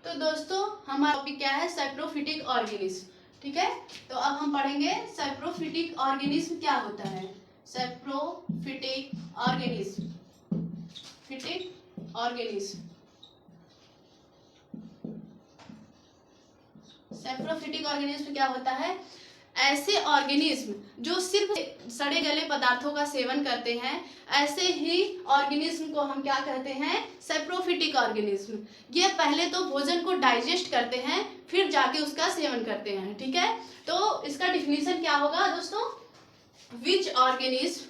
तो दोस्तों हमारा टॉपिक क्या है? Saprophytic organism. ठीक है, तो अब हम पढ़ेंगे सैप्रोफिटिक ऑर्गेनिज्म क्या होता है। Saprophytic organism, फिटिक organism. Saprophytic organism क्या होता है? ऐसे ऑर्गेनिज्म जो सिर्फ सड़े गले पदार्थों का सेवन करते हैं, ऐसे ही ऑर्गेनिज्म को हम क्या कहते हैं? Saprophytic organism. ये पहले तो भोजन को डाइजेस्ट करते हैं, फिर जाके उसका सेवन करते हैं। ठीक है, तो इसका डिफिनीशन क्या होगा दोस्तों? Which organism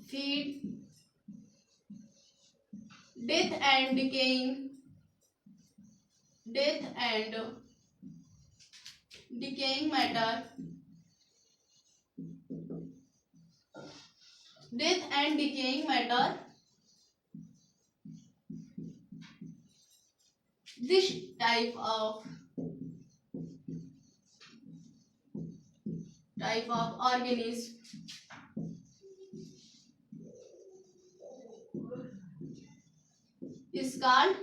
feed death and decaying matter this type of organism is called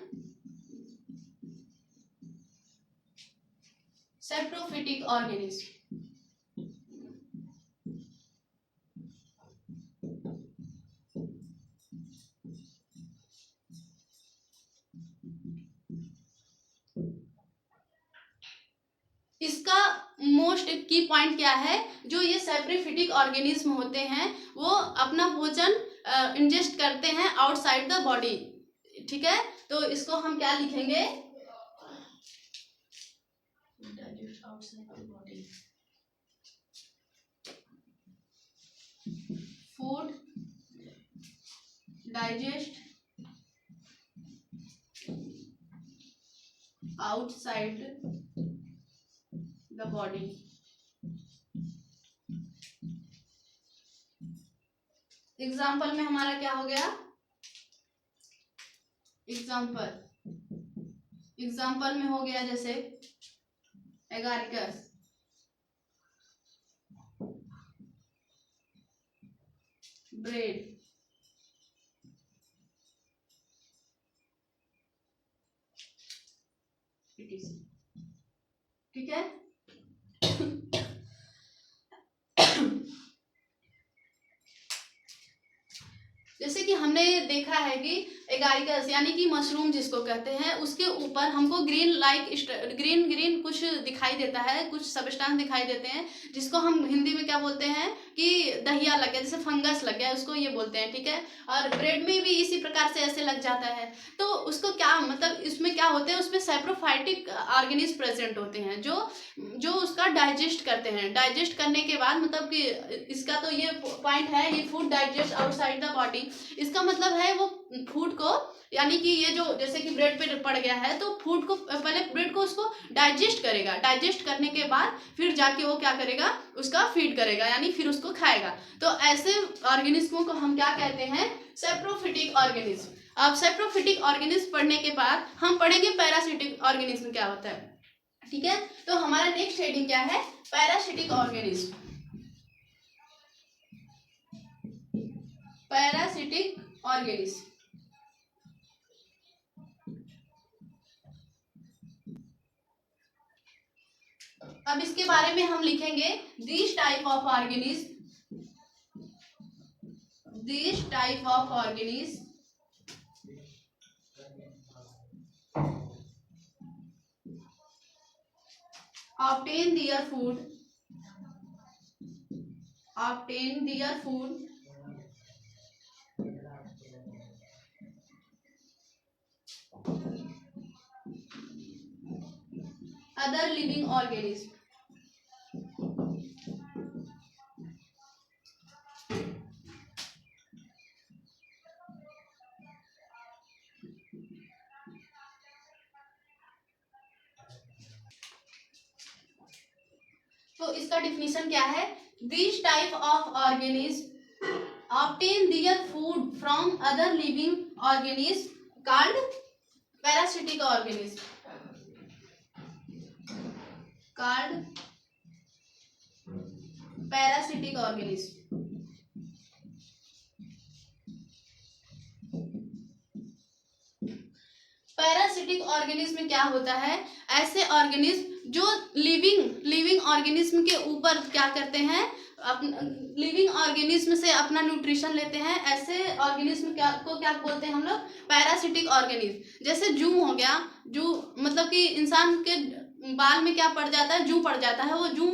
saprophytic organism. इसका मोस्ट की पॉइंट क्या है? जो ये सैप्रोफिटिक ऑर्गेनिज्म होते हैं वो अपना भोजन इंजेस्ट करते हैं आउटसाइड द बॉडी। ठीक है, तो इसको हम क्या लिखेंगे? Food digest outside the body. Example में हमारा क्या हो गया? एग्जाम्पल में हो गया जैसे एगारिकस, ब्रेड, ठीक है। जैसे कि हमने देखा है कि एगारिकस यानी कि मशरूम जिसको कहते हैं, उसके ऊपर हमको ग्रीन कुछ दिखाई देता है, कुछ सब्सटेंस दिखाई देते हैं, जिसको हम हिंदी में क्या बोलते हैं कि दहिया लग गया, जैसे फंगस लग गया, उसको ये बोलते हैं। ठीक है, और ब्रेड में भी इसी प्रकार से ऐसे लग जाता है। तो उसको क्या मतलब, इसमें क्या होते हैं? उसमें सैप्रोफाइटिक ऑर्गेनिज्म प्रेजेंट होते हैं जो उसका डाइजेस्ट करते हैं। डाइजेस्ट करने के बाद मतलब कि इसका तो ये पॉइंट है, ये food digest outside the body. इसका मतलब है वो फूड को, यानी कि ये जो जैसे कि ब्रेड पे पड़ गया है, तो फूड को पहले ब्रेड को उसको डाइजेस्ट करेगा। डाइजेस्ट करने के बाद फिर जाके वो क्या करेगा? उसका फीड करेगा, यानी फिर उसको खाएगा। तो ऐसे ऑर्गेनिज्मों को हम क्या कहते हैं? Saprophytic organism. अब सैप्रोफिटिक ऑर्गेनिज्म पढ़ने के बाद हम पढ़ेंगे पैरासिटिक ऑर्गेनिज्म क्या होता है। ठीक है, तो हमारा नेक्स्ट हेडिंग क्या है? Parasitic organism. Parasitic organism. अब इसके बारे में हम लिखेंगे this type of organism obtain their food other living organism। तो इसका डिफिनीशन क्या है? This type of organism obtain their food from other living organism called parasitic organism, called parasitic organism. Parasitic organism में क्या होता है, ऐसे ऑर्गेनिज्म जो लिविंग ऑर्गेनिज्म के ऊपर क्या करते हैं, लिविंग ऑर्गेनिज्म से अपना न्यूट्रिशन लेते हैं, ऐसे ऑर्गेनिज्म को क्या बोलते हैं हम लोग, पैरासिटिक ऑर्गेनिज्म। जैसे जू हो गया, जू मतलब कि इंसान के बाल में क्या पड़ जाता है, जू पड़ जाता है, वो जू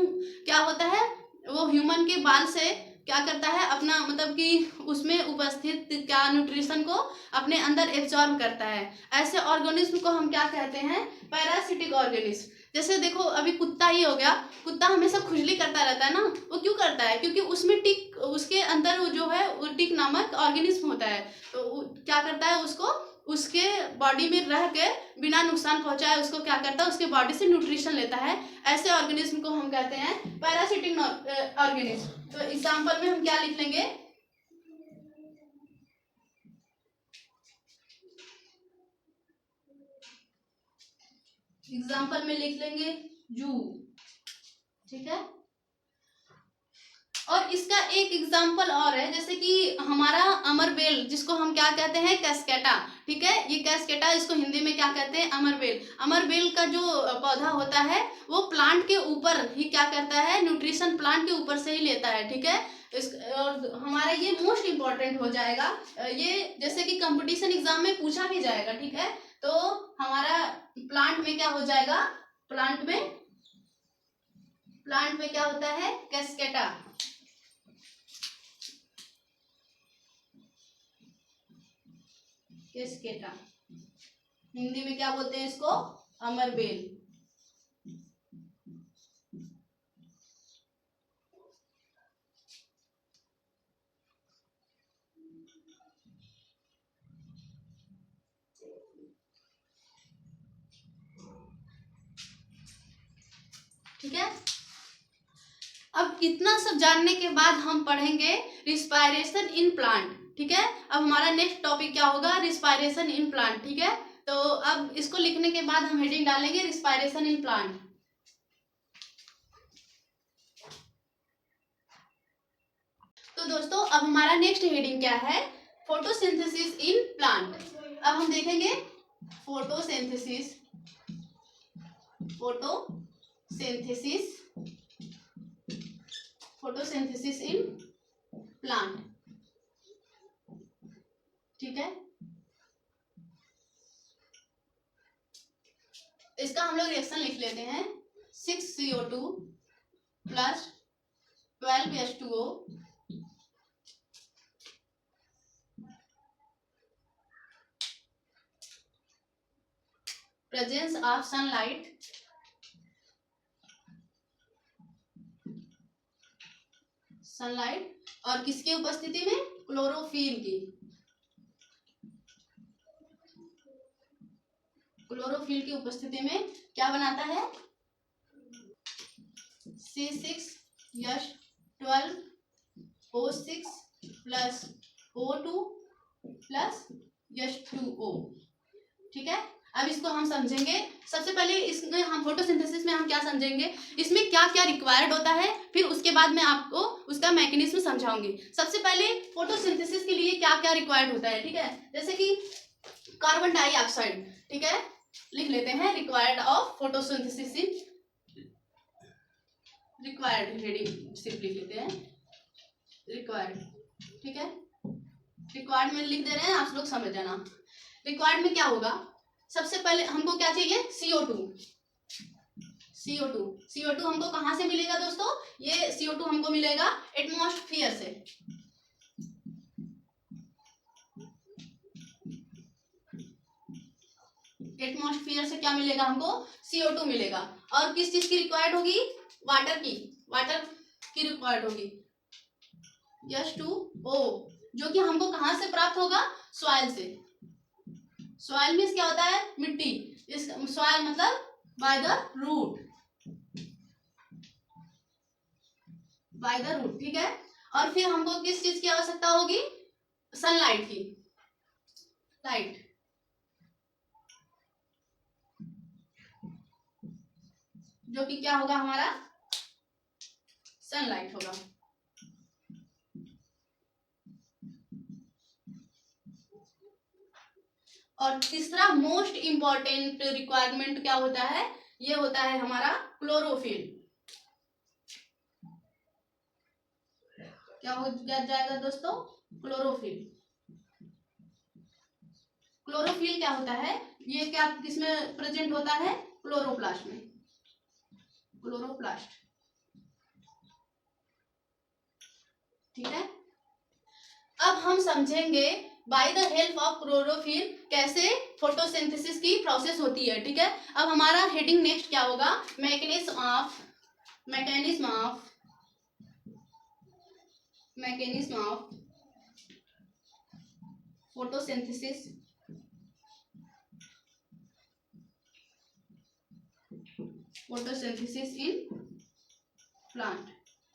क्या होता है, वो ह्यूमन के बाल से क्या करता है, अपना मतलब कि उसमें उपस्थित क्या न्यूट्रिशन को अपने अंदर एब्जॉर्ब करता है। ऐसे ऑर्गेनिज्म को हम क्या कहते हैं, पैरासिटिक ऑर्गेनिज्म। जैसे देखो अभी कुत्ता ही हो गया, कुत्ता हमेशा खुजली करता रहता है ना, वो क्यों करता है, क्योंकि उसमें टिक, उसके अंदर वो जो है वो टिक नामक ऑर्गेनिज्म होता है, तो क्या करता है, उसको उसके बॉडी में रह के बिना नुकसान पहुंचाए उसको क्या करता है, उसके बॉडी से न्यूट्रिशन लेता है। ऐसे ऑर्गेनिज्म को हम कहते हैं पैरासिटिक ऑर्गेनिज्म। तो एग्जाम्पल में हम क्या लिख लेंगे, एग्जाम्पल में लिख लेंगे जू, ठीक है। और इसका एक एग्जाम्पल और है, जैसे कि हमारा अमरबेल, जिसको हम क्या कहते हैं, कैस्केटा, ठीक है, ये कैस्केटा, इसको हिंदी में क्या कहते हैं, अमरबेल। अमरबेल का जो पौधा होता है वो प्लांट के ऊपर ही क्या करता है, न्यूट्रिशन प्लांट के ऊपर से ही लेता है, ठीक है। और हमारा ये मोस्ट इम्पोर्टेंट हो जाएगा, ये जैसे कि कंपटीशन एग्जाम में पूछा भी जाएगा, ठीक है। तो हमारा प्लांट में क्या हो जाएगा, प्लांट में क्या होता है, कैस्केटा। कैस्केटा हिंदी में क्या बोलते हैं इसको, अमरबेल। ठीक है, अब इतना सब जानने के बाद हम पढ़ेंगे रिस्पायरेशन इन प्लांट, ठीक है। अब हमारा नेक्स्ट टॉपिक क्या होगा, रिस्पायरेशन इन प्लांट, ठीक है। तो अब इसको लिखने के बाद हम हेडिंग डालेंगे रिस्पायरेशन इन प्लांट। तो दोस्तों अब हमारा नेक्स्ट हेडिंग क्या है, फोटोसिंथेसिस इन प्लांट। अब हम देखेंगे फोटोसिंथेसिस इन प्लांट, ठीक है। इसका हम लोग रिएक्शन लिख लेते हैं, 6CO2 plus 12H2O presence of sunlight और किसकी उपस्थिति में, क्लोरोफिल की, क्लोरोफिल की उपस्थिति में क्या बनाता है, C6H12O6 plus O2 plus H2O, ठीक है। अब इसको हम समझेंगे, सबसे पहले इसमें हम फोटोसिंथेसिस में हम क्या समझेंगे, इसमें क्या क्या रिक्वायर्ड होता है, फिर उसके बाद मैं आपको उसका मैकेनिज्म समझाऊंगी। सबसे पहले फोटोसिंथेसिस के लिए क्या क्या रिक्वायर्ड होता है, ठीक है। जैसे कि कार्बन डाइऑक्साइड, ठीक है, लिख लेते हैं required of photosynthesis in, required heading सिर्फ लिख लेते हैं, रिक्वायर्ड, ठीक है। रिक्वायर्ड में लिख दे रहे हैं, आप लोग समझ जाना। रिक्वायर्ड में क्या होगा, सबसे पहले हमको क्या चाहिए, CO2 हमको कहाँ से मिलेगा दोस्तों, ये CO2 हमको मिलेगा एटमॉस्फेयर से, एटमॉस्फेयर से क्या मिलेगा हमको, CO2 मिलेगा। और किस चीज की रिक्वायर्ड होगी, वाटर की रिक्वायर्ड होगी, H2O, जो कि हमको कहाँ से प्राप्त होगा, सॉइल से। सॉइल मीन्स क्या होता है, मिट्टी, इस सॉइल मतलब बाय द रूट, ठीक है। और फिर हमको किस चीज की आवश्यकता होगी, सनलाइट की, लाइट, जो कि क्या होगा हमारा सनलाइट होगा। और तीसरा मोस्ट इंपॉर्टेंट रिक्वायरमेंट क्या होता है, ये होता है हमारा क्लोरोफिल। क्या हो जाएगा दोस्तों, क्लोरोफिल। क्लोरोफिल क्या होता है, ये क्या किसमें प्रेजेंट होता है, क्लोरोप्लास्ट में, क्लोरोप्लास्ट। ठीक है, अब हम समझेंगे by the help of chlorophyll कैसे फोटोसिंथेसिस की प्रोसेस होती है। ठीक है, अब हमारा हेडिंग नेक्स्ट क्या होगा, mechanism of photosynthesis in plant.